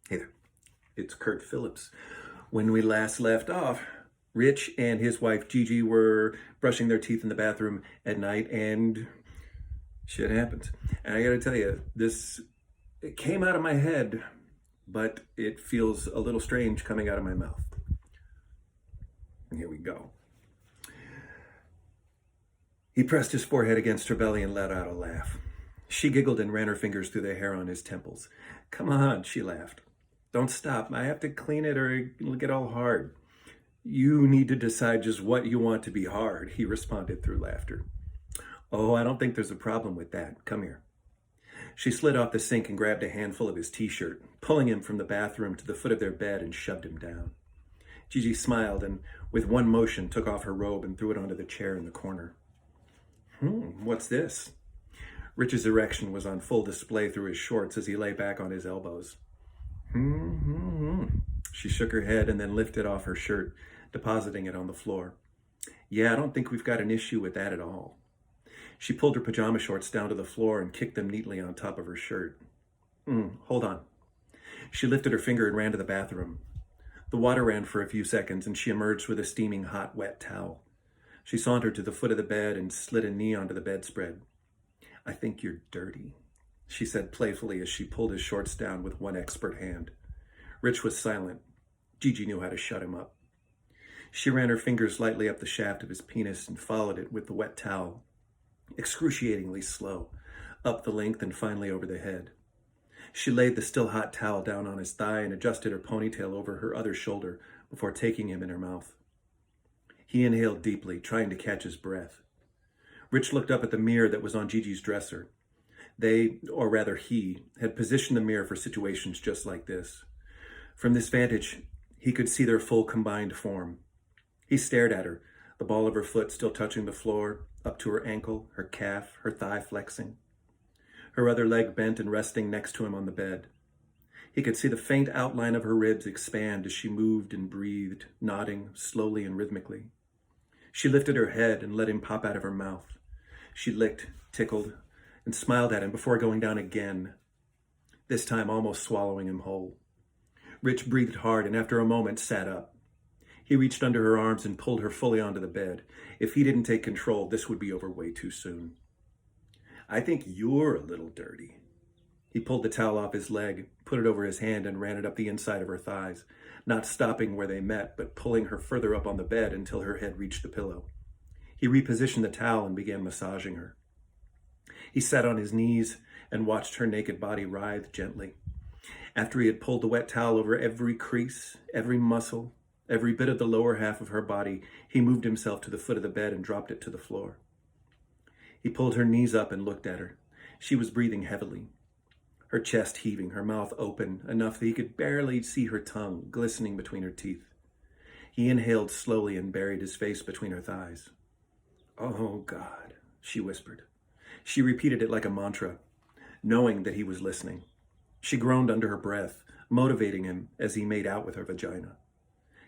Hey there, it's Kurt Phillips. When we last left off, Rich and his wife Gigi were brushing their teeth in the bathroom at night, and shit happens. And I gotta tell you, it came out of my head, but it feels a little strange coming out of my mouth. And here we go. He pressed his forehead against her belly and let out a laugh. She giggled and ran her fingers through the hair on his temples. Come on, she laughed. Don't stop. I have to clean it or it'll get all hard. You need to decide just what you want to be hard, he responded through laughter. Oh, I don't think there's a problem with that. Come here. She slid off the sink and grabbed a handful of his t-shirt, pulling him from the bathroom to the foot of their bed and shoved him down. Gigi smiled and with one motion took off her robe and threw it onto the chair in the corner. What's this? Rich's erection was on full display through his shorts as he lay back on his elbows. She shook her head and then lifted off her shirt, depositing it on the floor. Yeah, I don't think we've got an issue with that at all. She pulled her pajama shorts down to the floor and kicked them neatly on top of her shirt. Hold on. She lifted her finger and ran to the bathroom. The water ran for a few seconds and she emerged with a steaming hot, wet towel. She sauntered to the foot of the bed and slid a knee onto the bedspread. I think you're dirty, she said playfully as she pulled his shorts down with one expert hand. Rich was silent. Gigi knew how to shut him up. She ran her fingers lightly up the shaft of his penis and followed it with the wet towel, excruciatingly slow, up the length and finally over the head. She laid the still hot towel down on his thigh and adjusted her ponytail over her other shoulder before taking him in her mouth. He inhaled deeply, trying to catch his breath. Rich looked up at the mirror that was on Gigi's dresser. They, or rather he, had positioned the mirror for situations just like this. From this vantage, he could see their full combined form. He stared at her, the ball of her foot still touching the floor, up to her ankle, her calf, her thigh flexing. Her other leg bent and resting next to him on the bed. He could see the faint outline of her ribs expand as she moved and breathed, nodding slowly and rhythmically. She lifted her head and let him pop out of her mouth. She licked, tickled, and smiled at him before going down again, this time almost swallowing him whole. Rich breathed hard and after a moment sat up. He reached under her arms and pulled her fully onto the bed. If he didn't take control, this would be over way too soon. I think you're a little dirty. He pulled the towel off his leg, put it over his hand, and ran it up the inside of her thighs, not stopping where they met, but pulling her further up on the bed until her head reached the pillow. He repositioned the towel and began massaging her. He sat on his knees and watched her naked body writhe gently. After he had pulled the wet towel over every crease, every muscle, every bit of the lower half of her body, he moved himself to the foot of the bed and dropped it to the floor. He pulled her knees up and looked at her. She was breathing heavily, her chest heaving, her mouth open enough that he could barely see her tongue glistening between her teeth. He inhaled slowly and buried his face between her thighs. Oh, God, she whispered. She repeated it like a mantra, knowing that he was listening. She groaned under her breath, motivating him as he made out with her vagina.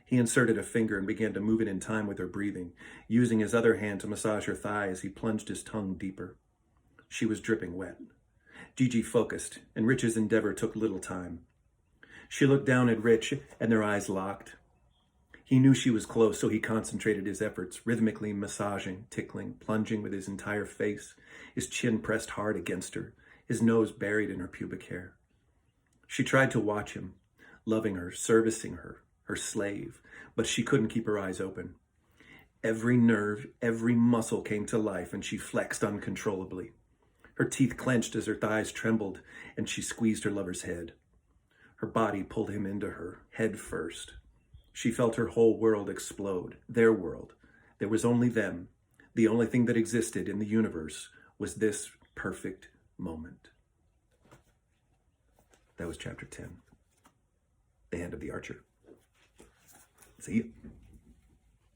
He inserted a finger and began to move it in time with her breathing, using his other hand to massage her thigh as he plunged his tongue deeper. She was dripping wet. Gigi focused, and Rich's endeavor took little time. She looked down at Rich, and their eyes locked. He knew she was close, so he concentrated his efforts, rhythmically massaging, tickling, plunging with his entire face, his chin pressed hard against her, his nose buried in her pubic hair. She tried to watch him, loving her, servicing her, her slave, but she couldn't keep her eyes open. Every nerve, every muscle came to life, and she flexed uncontrollably. Her teeth clenched as her thighs trembled, and she squeezed her lover's head. Her body pulled him into her, head first. She felt her whole world explode, their world. There was only them. The only thing that existed in the universe was this perfect moment. That was chapter 10. The Hand of the Archer. See you.